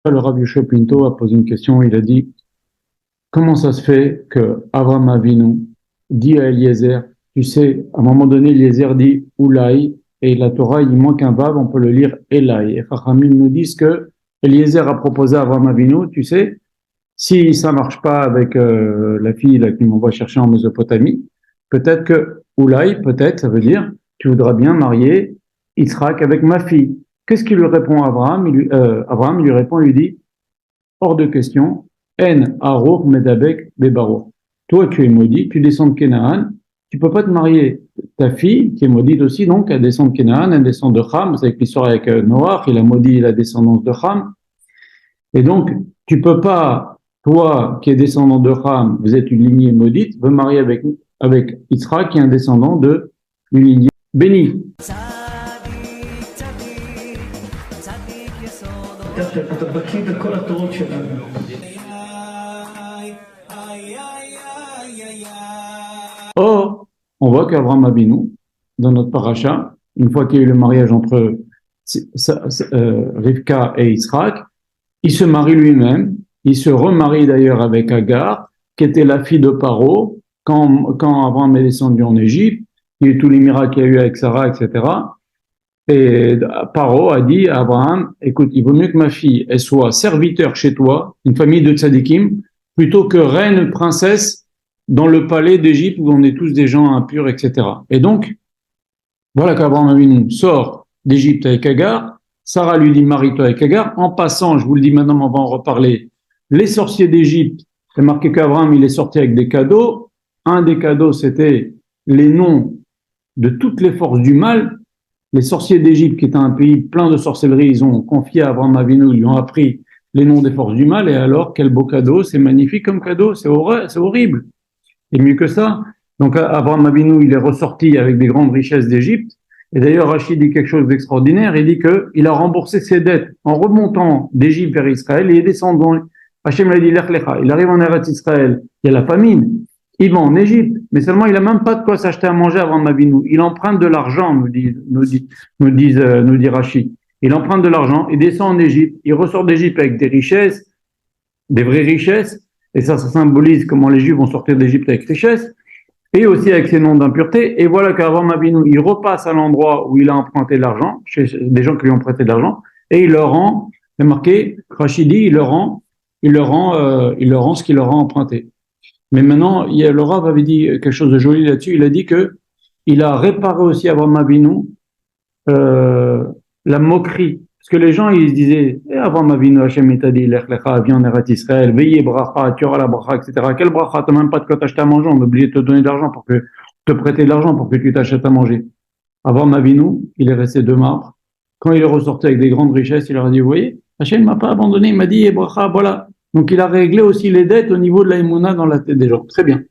Le Rav Yoshua Pinto a posé une question, il a dit, comment ça se fait que Avraham Avinu dit à Eliezer, tu sais, à un moment donné, Eliezer dit Oulaï, et la Torah, il manque un vav, on peut le lire Elaï. Et Chachamim nous disent que Eliezer a proposé à Avraham Avinu, tu sais, si ça marche pas avec la fille là, qui m'envoie chercher en Mésopotamie, peut-être que Oulaï, peut-être, ça veut dire, tu voudras bien marier Yitzhak avec ma fille. Qu'est-ce qu'il lui répond à Abraham? Abraham il lui répond, il lui dit, hors de question, En Arour Medabek Bebarur. Toi, tu es maudit, tu descends de Canaan, tu peux pas te marier. Ta fille, qui est maudite aussi, donc, elle descend de Canaan, elle descend de Ham, c'est avec l'histoire avec Noach, il a maudit la descendance de Ham. Et donc, tu peux pas, toi, qui es descendant de Ham, vous êtes une lignée maudite, vous marier avec Yitzhak, qui est un descendant de une lignée bénie. אתה בקיא בכל התורות שלנו. Or, on voit qu'Avraham Avinu, dans notre paracha, une fois qu'il y a eu le mariage entre Rivka et Yitzhak, il se marie lui-même, il se remarie d'ailleurs avec Agar, qui était la fille de Paro, quand Abraham est descendu en Égypte, il y a eu tous les miracles qu'il y a eu avec Sarah, etc. Et Paro a dit à Abraham, écoute, il vaut mieux que ma fille, elle soit serviteur chez toi, une famille de tzadikim, plutôt que reine, princesse, dans le palais d'Égypte où on est tous des gens impurs, etc. Et donc, voilà qu'Abraham Avinu sort d'Égypte avec Agar, Sarah lui dit, marie-toi avec Agar. En passant, je vous le dis maintenant, on va en reparler, les sorciers d'Égypte, c'est marqué qu'Abraham, il est sorti avec des cadeaux. Un des cadeaux, c'était les noms de toutes les forces du mal. Les sorciers d'Égypte, qui était un pays plein de sorcellerie, ils ont confié à Abraham Avinu, ils lui ont appris les noms des forces du mal, et alors, quel beau cadeau, c'est magnifique comme cadeau, c'est horrible. Et mieux que ça. Donc, Abraham Avinu, il est ressorti avec des grandes richesses d'Égypte, et d'ailleurs, Rachid dit quelque chose d'extraordinaire, il dit qu'il a remboursé ses dettes en remontant d'Égypte vers Israël, et il est descendant. Hachem l'a dit, Lech Lecha, il arrive en Eretz Israël, il y a la famine, il va en Égypte, mais seulement il a même pas de quoi s'acheter à manger avant Avraham. Il emprunte de l'argent, nous dit Rachid. Il emprunte de l'argent, il descend en Égypte, il ressort d'Égypte avec des richesses, des vraies richesses, et ça symbolise comment les Juifs vont sortir d'Égypte avec richesse, et aussi avec ses noms d'impureté. Et voilà qu'Avraham Avinu, il repasse à l'endroit où il a emprunté de l'argent, chez des gens qui lui ont prêté de l'argent, et il leur rend, c'est marqué, Rachid dit, il leur rend ce qu'il leur a emprunté. Mais maintenant, le Rav avait dit quelque chose de joli là-dessus. Il a dit que il a réparé aussi à Avraham Avinu la moquerie. Parce que les gens, ils se disaient, Avraham Avinu, Hachem t'a dit, Lech Lecha, viens en Eretz Israël, veillez bracha, tu auras la bracha, etc. Quelle bracha? T'as même pas de quoi t'acheter à manger. On a oublié de te donner de l'argent te prêter de l'argent pour que tu t'achètes à manger. Avraham Avinu, il est resté de marbre. Quand il est ressorti avec des grandes richesses, il leur a dit, vous voyez, Hachem m'a pas abandonné, il m'a dit, bracha, voilà. Donc, il a réglé aussi les dettes au niveau de la Emouna dans la tête des gens. Très bien.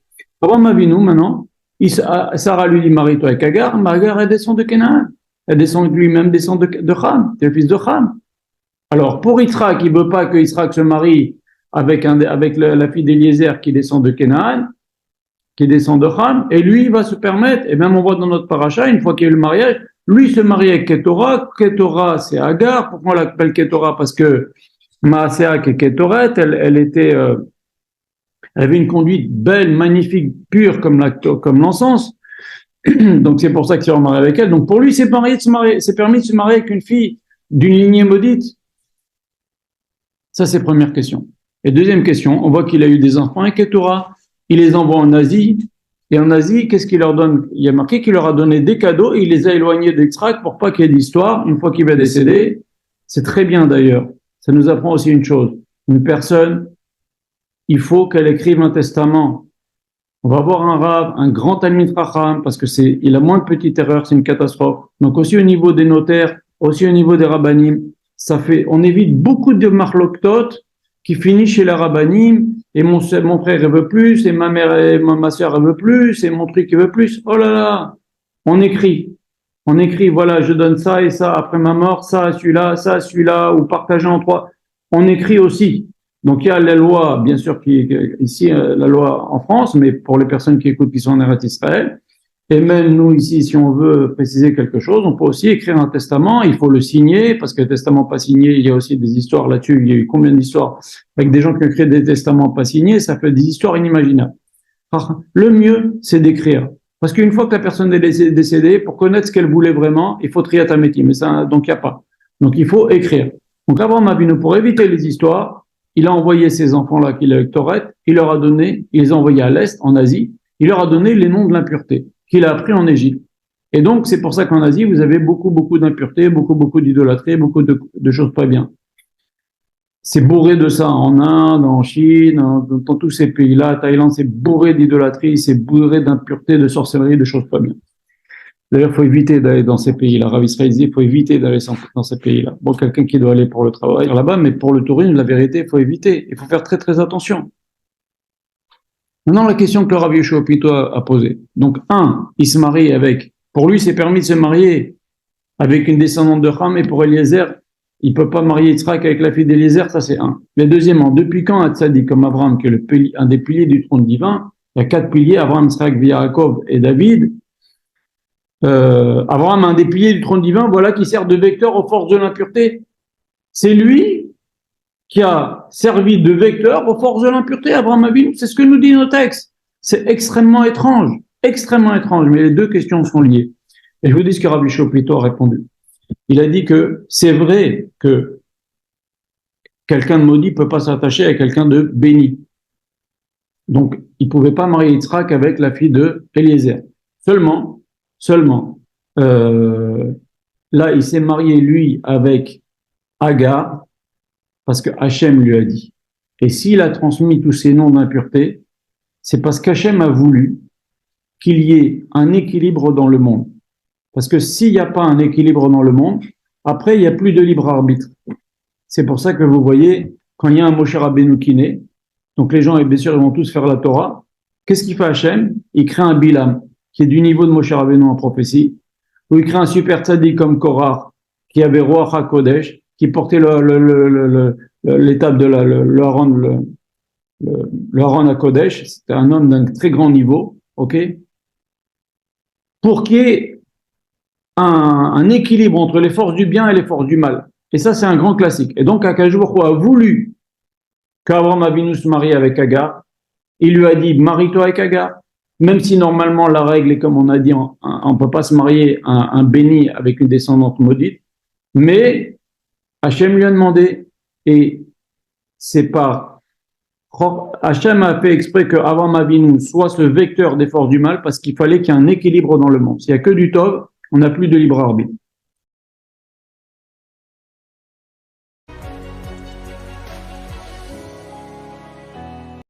Abraham Avinu, maintenant, Sarah lui dit, marie-toi avec Agar. Agar, elle descend de Canaan. Elle descend lui-même, descend de Ham. C'est le fils de Ham. Alors, pour Yitzhak, il veut pas que Yitzhak se marie avec la fille d'Eliezer qui descend de Canaan, qui descend de Ham. Et lui, il va se permettre, et même on voit dans notre paracha, une fois qu'il y a eu le mariage, lui se marie avec Ketora. Ketora, c'est Agar. Pourquoi on l'appelle Ketora? Parce que Maaséa et Ketoret, elle avait une conduite belle, magnifique, pure comme l'encens. Donc c'est pour ça qu'il s'est remarié avec elle. Donc pour lui, c'est permis de se marier avec une fille d'une lignée maudite. Ça, c'est première question. Et deuxième question, on voit qu'il a eu des enfants avec Ketura. Il les envoie en Asie. Et en Asie, qu'est-ce qu'il leur donne? Il y a marqué qu'il leur a donné des cadeaux et il les a éloignés d'Yitzhak pour pas qu'il y ait d'histoire. Une fois qu'il va décéder, c'est très bien d'ailleurs. Ça nous apprend aussi une chose. Une personne, il faut qu'elle écrive un testament. On va voir un rave, un grand Talmid Chacham, parce que il a moins de petites erreurs, c'est une catastrophe. Donc aussi au niveau des notaires, aussi au niveau des rabbanim, on évite beaucoup de marloktot qui finissent chez les rabbanim, et mon frère il veut plus, et ma mère et ma soeur elle veut plus, et mon truc il veut plus. Oh là là! On écrit, voilà, je donne ça et ça après ma mort, ça à celui-là, ou partagé en trois. On écrit aussi. Donc il y a la loi, bien sûr, ici la loi en France, mais pour les personnes qui écoutent, qui sont en Eretz Israël, Et même nous ici, si on veut préciser quelque chose, on peut aussi écrire un testament, il faut le signer, parce que le testament pas signé, il y a aussi des histoires là-dessus, il y a eu combien d'histoires avec des gens qui ont créé des testaments pas signés, ça fait des histoires inimaginables. Alors, le mieux, c'est d'écrire. Parce qu'une fois que la personne est décédée, pour connaître ce qu'elle voulait vraiment, il faut trier métier, mais ça, donc il n'y a pas. Donc il faut écrire. Donc Abraham Avinu, pour éviter les histoires, il a envoyé ces enfants-là qu'il a avec Toret, il leur a donné, il les a envoyés à l'Est, en Asie, il leur a donné les noms de l'impureté qu'il a appris en Égypte. Et donc, c'est pour ça qu'en Asie, vous avez beaucoup d'impuretés, beaucoup d'idolâtrie, beaucoup de choses pas bien. C'est bourré de ça en Inde, en Chine, dans tous ces pays-là. Thaïlande, c'est bourré d'idolâtrie, c'est bourré d'impureté, de sorcellerie, de choses pas bien. D'ailleurs, il faut éviter d'aller dans ces pays-là. Rav Israël dit, il faut éviter d'aller dans ces pays-là. Bon, quelqu'un qui doit aller pour le travail là-bas, mais pour le tourisme, la vérité, il faut éviter. Il faut faire très attention. Maintenant, la question que le Rav Yeshua Pito a posée. Donc, il se marie avec, pour lui, c'est permis de se marier avec une descendante de Ham, et pour Eliezer, il peut pas marier Yitzhak avec la fille d'Eliezer, ça c'est un. Mais deuxièmement, depuis quand un tzaddik comme Abraham, qui est un des piliers du trône divin, il y a 4 piliers, Abraham, Yitzhak, Yaakov et David, Abraham, un des piliers du trône divin, voilà, qui sert de vecteur aux forces de l'impureté. C'est lui qui a servi de vecteur aux forces de l'impureté, Abraham Avinu. C'est ce que nous dit nos textes. C'est extrêmement étrange, mais les deux questions sont liées. Et je vous dis ce que Rabbi Shopito a répondu. Il a dit que c'est vrai que quelqu'un de maudit peut pas s'attacher à quelqu'un de béni. Donc, il pouvait pas marier Yitzhak avec la fille de Eliezer. Seulement, là, il s'est marié, lui, avec Agar, parce que Hachem lui a dit. Et s'il a transmis tous ces noms d'impureté, c'est parce qu'Hachem a voulu qu'il y ait un équilibre dans le monde. Parce que s'il n'y a pas un équilibre dans le monde, après, il n'y a plus de libre arbitre. C'est pour ça que vous voyez, quand il y a un Moshe Rabbeinu qui naît, donc les gens, bien sûr, ils vont tous faire la Torah. Qu'est-ce qu'il fait Hachem? Il crée un Bilam, qui est du niveau de Moshe Rabbeinu en prophétie, ou il crée un super tzaddik comme Korah, qui avait Ruach HaKodesh, qui portait l'étape de le Aaron HaKodesh. C'était un homme d'un très grand niveau, ok? Pour qu'il y ait un équilibre entre les forces du bien et les forces du mal. Et ça, c'est un grand classique. Et donc, Akadosh Baruch Hu a voulu qu'Abraham Avinu se marie avec Agar. Il lui a dit, marie-toi avec Agar. Même si normalement la règle est comme on a dit, on peut pas se marier un béni avec une descendante maudite. Mais Hachem lui a demandé, et c'est pas, Hachem a fait exprès que Abraham Avinu soit ce vecteur des forces du mal parce qu'il fallait qu'il y ait un équilibre dans le monde. S'il y a que du tov, on n'a plus de libre arbitre.